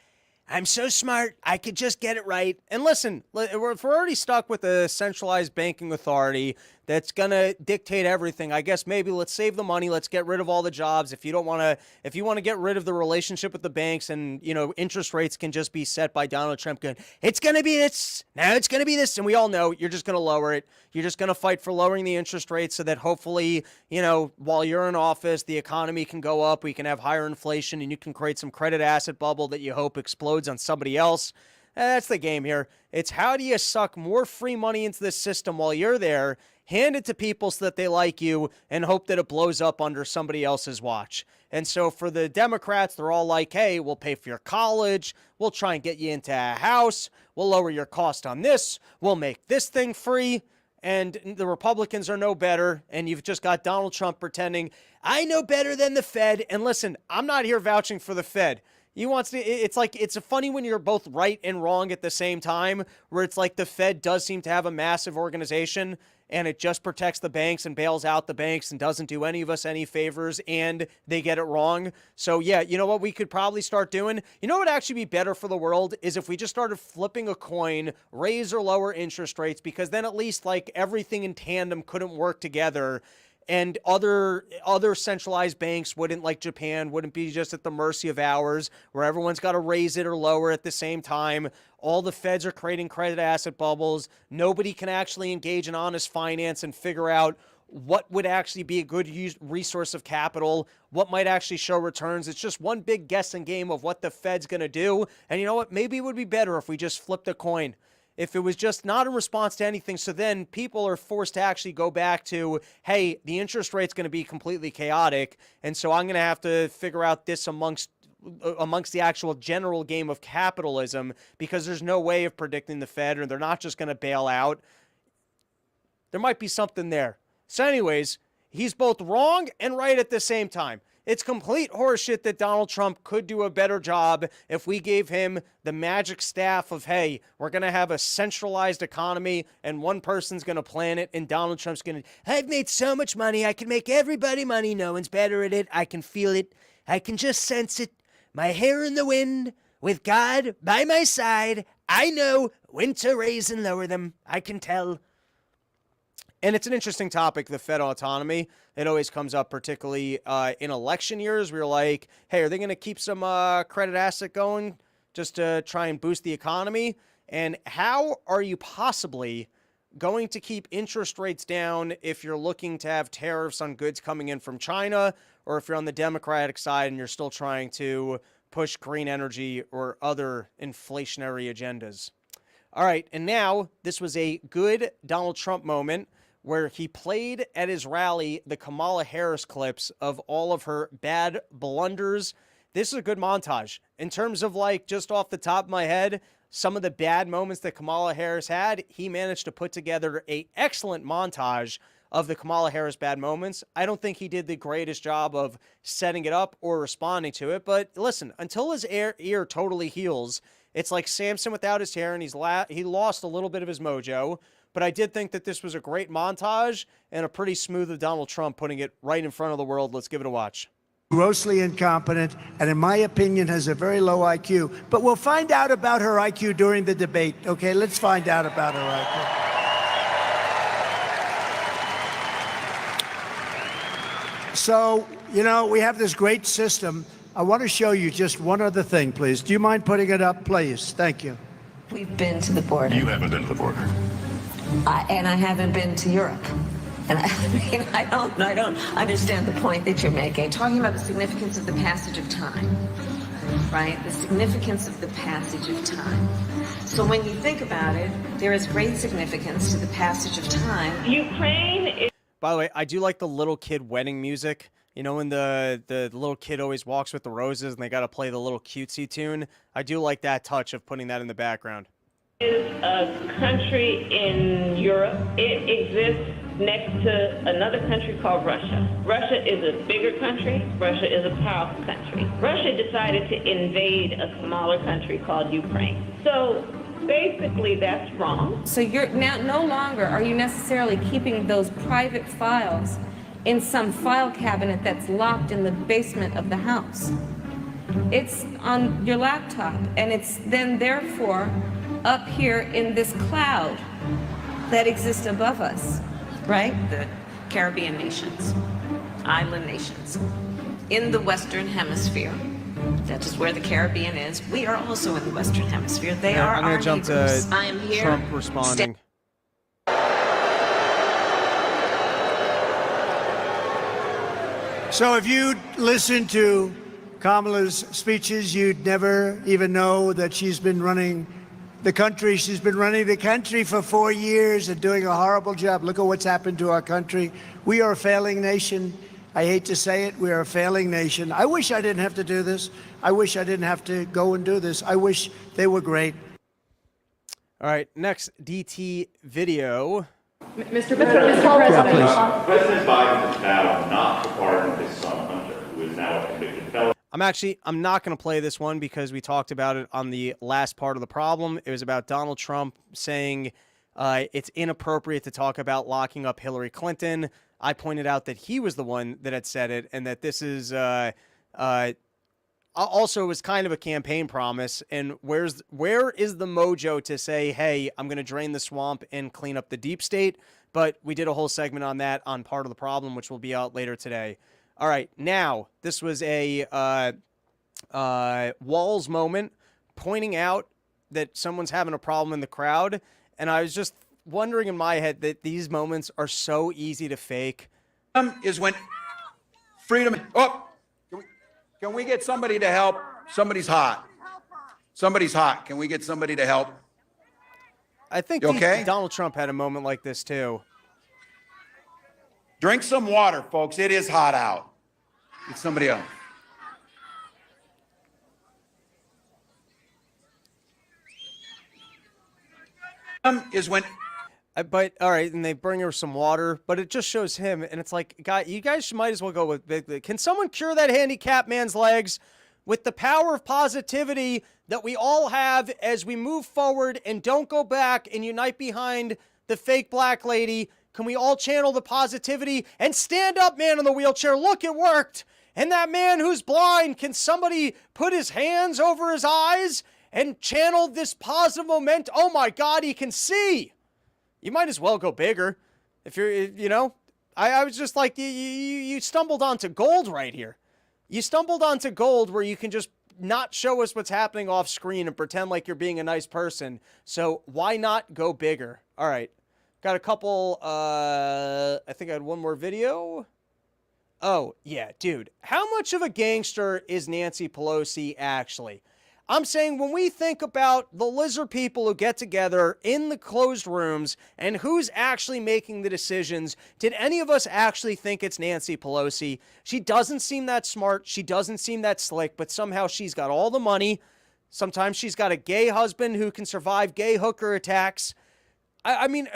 I'm so smart, I could just get it right. And listen, if we're already stuck with a centralized banking authority that's going to dictate everything, I guess maybe let's save the money, let's get rid of all the jobs. If you want to get rid of the relationship with the banks and, interest rates can just be set by Donald Trump going, it's going to be this, now it's going to be this. And we all know you're just going to lower it. You're just going to fight for lowering the interest rates so that hopefully, while you're in office, the economy can go up, we can have higher inflation, and you can create some credit asset bubble that you hope explodes on somebody else. That's the game here. It's how do you suck more free money into the system while you're there, hand it to people so that they like you, and hope that it blows up under somebody else's watch. And so for the Democrats, they're all like, hey, we'll pay for your college, we'll try and get you into a house, we'll lower your cost on this, we'll make this thing free. And the Republicans are no better, and you've just got Donald Trump pretending, I know better than the Fed. And listen, I'm not here vouching for the Fed. It's funny when you're both right and wrong at the same time, where it's like the Fed does seem to have a massive organization, and it just protects the banks and bails out the banks and doesn't do any of us any favors, and they get it wrong. So yeah, you know what we could probably start doing? You know what would actually be better for the world is if we just started flipping a coin, raise or lower interest rates, because then at least everything in tandem couldn't work together. And other centralized banks wouldn't, like Japan, wouldn't be just at the mercy of ours, where everyone's got to raise it or lower at the same time. All the feds are creating credit asset bubbles. Nobody can actually engage in honest finance and figure out what would actually be a good resource of capital, what might actually show returns. It's just one big guessing game of what the Fed's going to do. And you know what? Maybe it would be better if we just flipped a coin. If it was just not in response to anything, so then people are forced to actually go back to, hey, the interest rate's going to be completely chaotic, and so I'm going to have to figure out this amongst the actual general game of capitalism, because there's no way of predicting the Fed, or they're not just going to bail out. There might be something there. So anyways, he's both wrong and right at the same time. It's complete horseshit that Donald Trump could do a better job if we gave him the magic staff of, hey, we're going to have a centralized economy and one person's going to plan it, and Donald Trump's going to, I've made so much money, I can make everybody money, no one's better at it, I can feel it, I can just sense it, my hair in the wind, with God by my side, I know when to raise and lower them, I can tell. And it's an interesting topic, the Fed autonomy. It always comes up, particularly in election years. We're like, hey, are they going to keep some credit asset going just to try and boost the economy? And how are you possibly going to keep interest rates down if you're looking to have tariffs on goods coming in from China, or if you're on the Democratic side and you're still trying to push green energy or other inflationary agendas? All right, and now this was a good Donald Trump moment, where he played at his rally the Kamala Harris clips of all of her bad blunders. This is a good montage. In terms of, just off the top of my head, some of the bad moments that Kamala Harris had, he managed to put together an excellent montage of the Kamala Harris bad moments. I don't think he did the greatest job of setting it up or responding to it, but listen, until his ear totally heals, it's like Samson without his hair, and he lost a little bit of his mojo. But I did think that this was a great montage and a pretty smooth of Donald Trump putting it right in front of the world. Let's give it a watch. Grossly incompetent, and in my opinion, has a very low IQ. But we'll find out about her IQ during the debate. Okay, let's find out about her IQ. So, we have this great system. I want to show you just one other thing, please. Do you mind putting it up, please? Thank you. We've been to the border. You haven't been to the border. And I haven't been to Europe. And I mean, I don't understand the point that you're making. Talking about the significance of the passage of time, right? The significance of the passage of time. So when you think about it, there is great significance to the passage of time. Ukraine is... By the way, I do like the little kid wedding music. You know, when the little kid always walks with the roses and they got to play the little cutesy tune. I do like that touch of putting that in the background. Is a country in Europe. It exists next to another country called Russia. Russia is a bigger country. Russia is a powerful country. Russia decided to invade a smaller country called Ukraine. So basically that's wrong. So you're now no longer are you necessarily keeping those private files in some file cabinet that's locked in the basement of the house. It's on your laptop, and it's then therefore up here in this cloud that exists above us, right? The Caribbean nations, island nations, in the Western Hemisphere. That is where the Caribbean is. We are also in the Western Hemisphere. They are I'm our gonna jump neighbors. to I am here. Trump responding. So if you listen to Kamala's speeches, you'd never even know that she's been running the country. She's been running the country for 4 years and doing a horrible job. Look at what's happened to our country. We are a failing nation. I hate to say it, we are a failing nation. I wish I didn't have to do this. I wish I didn't have to go and do this. I wish they were great. All right, next DT video. Mr. President, President Biden has vowed not to pardon his son Hunter, who is now a convicted felon. I'm not going to play this one because we talked about it on the last part of the problem. It was about Donald Trump saying it's inappropriate to talk about locking up Hillary Clinton. I pointed out that he was the one that had said it, and that this is also was kind of a campaign promise. And where is the mojo to say, hey, I'm going to drain the swamp and clean up the deep state? But we did a whole segment on that on Part of the Problem, which will be out later today. All right, now this was a Walls moment, pointing out that someone's having a problem in the crowd, and I was just wondering in my head that these moments are so easy to fake. Is when freedom. Oh, can we get somebody to help? Somebody's hot. Somebody's hot. Can we get somebody to help? I think okay? Donald Trump had a moment like this too. Drink some water, folks. It is hot out. Get somebody else. Is when. But all right, and they bring her some water, but it just shows him, and it's like, you guys might as well go with. Can someone cure that handicapped man's legs with the power of positivity that we all have as we move forward and don't go back and unite behind the fake black lady? Can we all channel the positivity and stand up, man in the wheelchair? Look, it worked. And that man who's blind, can somebody put his hands over his eyes and channel this positive momentum? Oh my God, he can see. You might as well go bigger. If you're, I was just like, you stumbled onto gold right here. You stumbled onto gold where you can just not show us what's happening off screen and pretend like you're being a nice person. So why not go bigger? All right. Got a couple, I think I had one more video. Oh, yeah, dude. How much of a gangster is Nancy Pelosi actually? I'm saying when we think about the lizard people who get together in the closed rooms and who's actually making the decisions, did any of us actually think it's Nancy Pelosi? She doesn't seem that smart. She doesn't seem that slick, but somehow she's got all the money. Sometimes she's got a gay husband who can survive gay hooker attacks. I mean,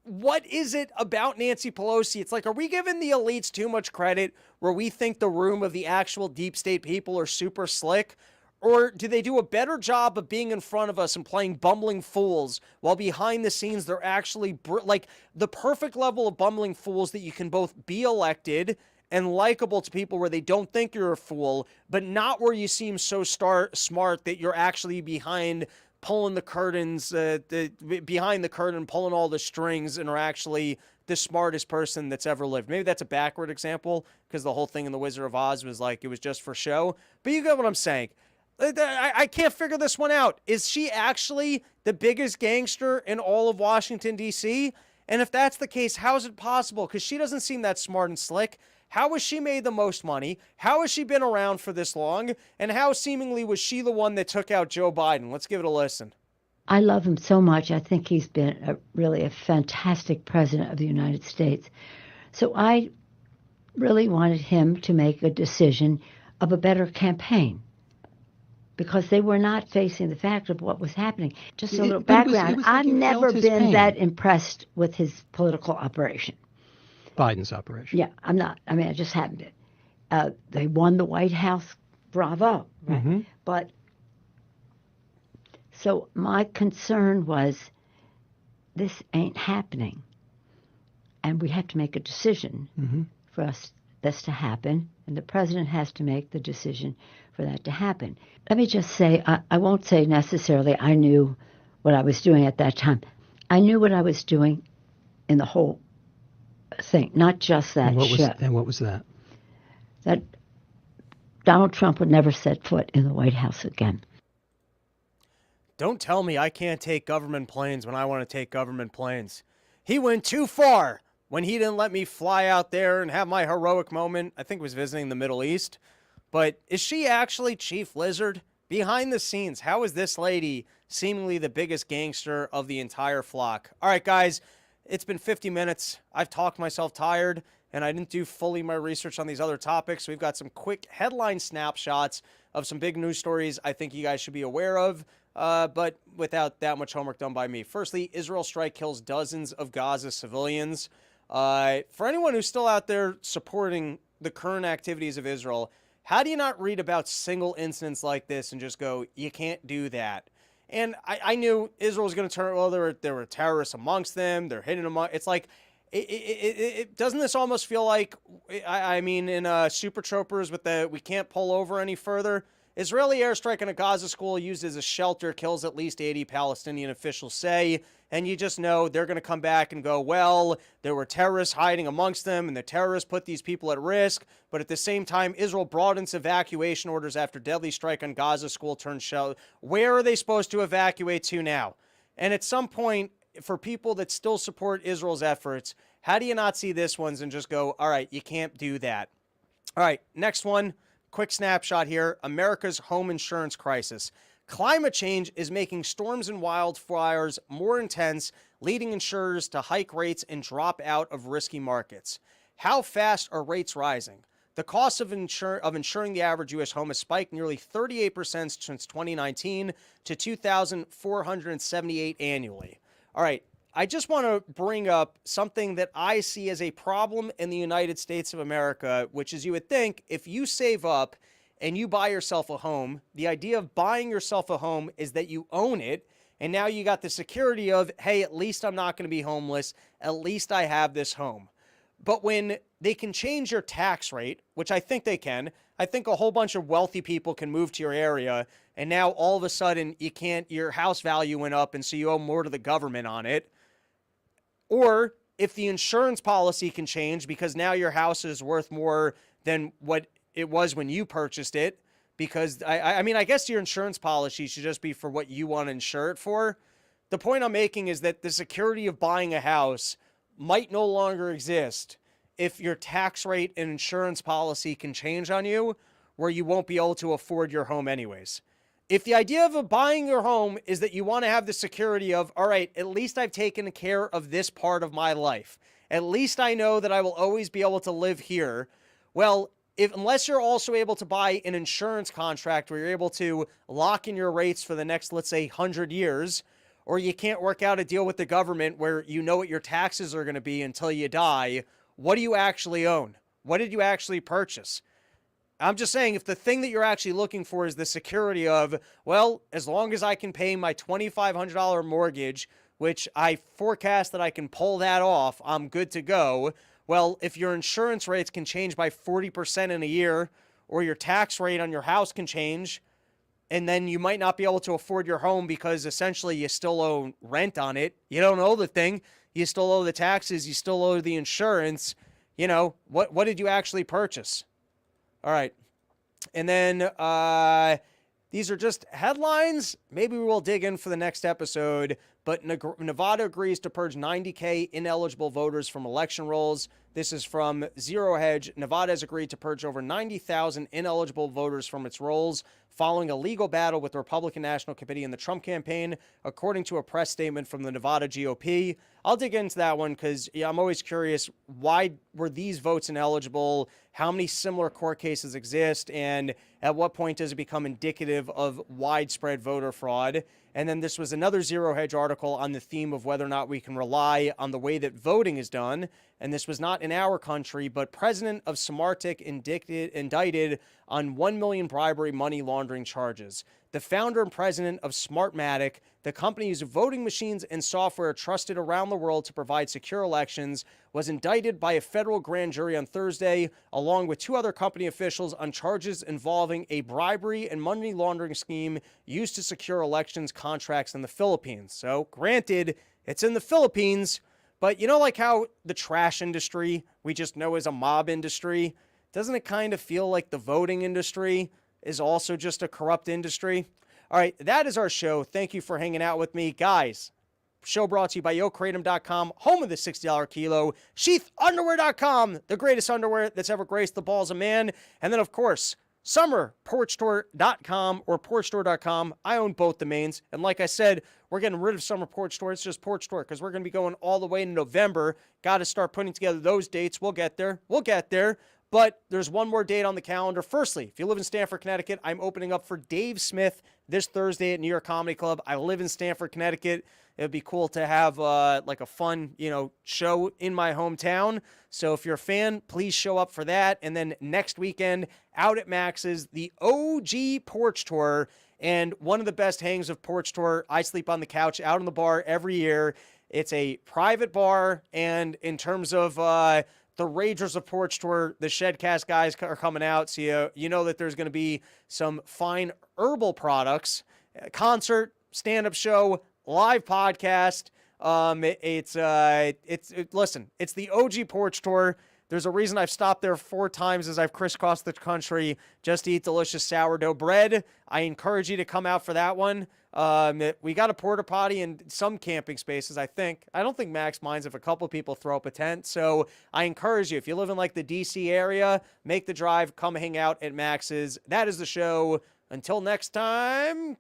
what is it about Nancy Pelosi? It's like, are we giving the elites too much credit where we think the room of the actual deep state people are super slick? Or do they do a better job of being in front of us and playing bumbling fools while behind the scenes they're actually like the perfect level of bumbling fools that you can both be elected and likable to people where they don't think you're a fool, but not where you seem so smart that you're actually behind pulling the curtains, behind the curtain, pulling all the strings, and are actually the smartest person that's ever lived. Maybe that's a backward example because the whole thing in The Wizard of Oz was like it was just for show. But you get what I'm saying. I can't figure this one out. Is she actually the biggest gangster in all of Washington, D.C.? And if that's the case, how is it possible? Because she doesn't seem that smart and slick. How has she made the most money? How has she been around for this long? And how seemingly was she the one that took out Joe Biden? Let's give it a listen. I love him so much. I think he's been really a fantastic president of the United States. So I really wanted him to make a decision of a better campaign, because they were not facing the fact of what was happening. Just a little background. I've never been that impressed with his political operation. Biden's operation. Yeah, I'm not. I mean, I just haven't been. They won the White House. Bravo. Right? Mm-hmm. But so my concern was, this ain't happening. And we have to make a decision for this to happen. And the president has to make the decision for that to happen. Let me just say, I won't say necessarily I knew what I was doing at that time. I knew what I was doing in the whole thing, not just that ship. And what was that? That Donald Trump would never set foot in the White House again. Don't tell me I can't take government planes when I want to take government planes. He went too far when he didn't let me fly out there and have my heroic moment. I think it was visiting the Middle East. But is she actually Chief Lizard? Behind the scenes, how is this lady seemingly the biggest gangster of the entire flock? All right, guys, it's been 50 minutes. I've talked myself tired, and I didn't do fully my research on these other topics. We've got some quick headline snapshots of some big news stories I think you guys should be aware of, but without that much homework done by me. Firstly, Israel strike kills dozens of Gaza civilians. For anyone who's still out there supporting the current activities of Israel, how do you not read about single incidents like this and just go, you can't do that? And I knew Israel was going to turn, well, there were terrorists amongst them. They're hidden among, it's like, doesn't this almost feel like, I mean, in Super Troopers with the, we can't pull over any further. Israeli airstrike on a Gaza school used as a shelter kills at least 80, Palestinian officials say. And you just know they're going to come back and go, well, there were terrorists hiding amongst them, and the terrorists put these people at risk. But at the same time, Israel broadens evacuation orders after deadly strike on Gaza school turned shelter. Where are they supposed to evacuate to now? And at some point, for people that still support Israel's efforts, how do you not see this ones and just go, all right, you can't do that? All right, next one. Quick snapshot here. America's home insurance crisis. Climate change is making storms and wildfires more intense, leading insurers to hike rates and drop out of risky markets. How fast are rates rising? The cost of insuring the average U.S. home has spiked nearly 38% since 2019 to $2,478 annually. All right, I just want to bring up something that I see as a problem in the United States of America, which is you would think if you save up and you buy yourself a home, the idea of buying yourself a home is that you own it, and now you got the security of, hey, at least I'm not going to be homeless, at least I have this home. But when they can change your tax rate, which I think they can, I think a whole bunch of wealthy people can move to your area, and now all of a sudden you can't, your house value went up, and so you owe more to the government on it. Or if the insurance policy can change because now your house is worth more than what it was when you purchased it, because I mean, I guess your insurance policy should just be for what you want to insure it for. The point I'm making is that the security of buying a house might no longer exist if your tax rate and insurance policy can change on you, where you won't be able to afford your home anyways. If the idea of buying your home is that you want to have the security of, all right, at least I've taken care of this part of my life. At least I know that I will always be able to live here. Well, unless you're also able to buy an insurance contract where you're able to lock in your rates for the next, let's say, 100 years, or you can't work out a deal with the government where you know what your taxes are going to be until you die, what do you actually own? What did you actually purchase? I'm just saying, if the thing that you're actually looking for is the security of, well, as long as I can pay my $2,500 mortgage, which I forecast that I can pull that off, I'm good to go. Well, if your insurance rates can change by 40% in a year, or your tax rate on your house can change, and then you might not be able to afford your home because essentially you still owe rent on it. You don't owe the thing. You still owe the taxes. You still owe the insurance. You know, what did you actually purchase? All right. And then These are just headlines. Maybe we will dig in for the next episode. But Nevada agrees to purge 90K ineligible voters from election rolls. This is from Zero Hedge. Nevada has agreed to purge over 90,000 ineligible voters from its rolls following a legal battle with the Republican National Committee in the Trump campaign, according to a press statement from the Nevada GOP. I'll dig into that one because I'm always curious, why were these votes ineligible? How many similar court cases exist? And at what point does it become indicative of widespread voter fraud? And then this was another Zero Hedge article on the theme of whether or not we can rely on the way that voting is done. And this was not in our country, but President of Smartec indicted on 1 million bribery money laundering charges. The founder and president of Smartmatic, the company uses voting machines and software trusted around the world to provide secure elections, was indicted by a federal grand jury on Thursday, along with 2 other company officials on charges involving a bribery and money laundering scheme used to secure elections contracts in the Philippines. So, granted, it's in the Philippines, but like how the trash industry we just know as a mob industry, doesn't it kind of feel like the voting industry is also just a corrupt industry? All right, that is our show. Thank you for hanging out with me. Guys, show brought to you by YoKratom.com, home of the $60 kilo, SheathUnderwear.com, the greatest underwear that's ever graced the balls of man. And then, of course, SummerPorchTour.com or PorchTour.com. I own both domains. And like I said, we're getting rid of Summer Porch Tour. It's just Porch Tour because we're going to be going all the way in November. Got to start putting together those dates. We'll get there. But there's one more date on the calendar. Firstly, if you live in Stamford, Connecticut, I'm opening up for Dave Smith this Thursday at New York Comedy Club. I live in Stamford, Connecticut. It would be cool to have like a fun, show in my hometown. So if you're a fan, please show up for that. And then next weekend, out at Max's, the OG Porch Tour. And one of the best hangs of Porch Tour, I sleep on the couch out in the bar every year. It's a private bar. And in terms of the Ragers of Porch Tour, the Shedcast guys are coming out. So you know that there's going to be some fine herbal products, concert, stand-up show, live podcast. Listen, it's the OG Porch Tour. There's a reason I've stopped there 4 times as I've crisscrossed the country just to eat delicious sourdough bread. I encourage you to come out for that one. We got a porta potty in some camping spaces, I think. I don't think Max minds if a couple people throw up a tent. So I encourage you, if you live in like the DC area, make the drive, come hang out at Max's. That is the show. Until next time,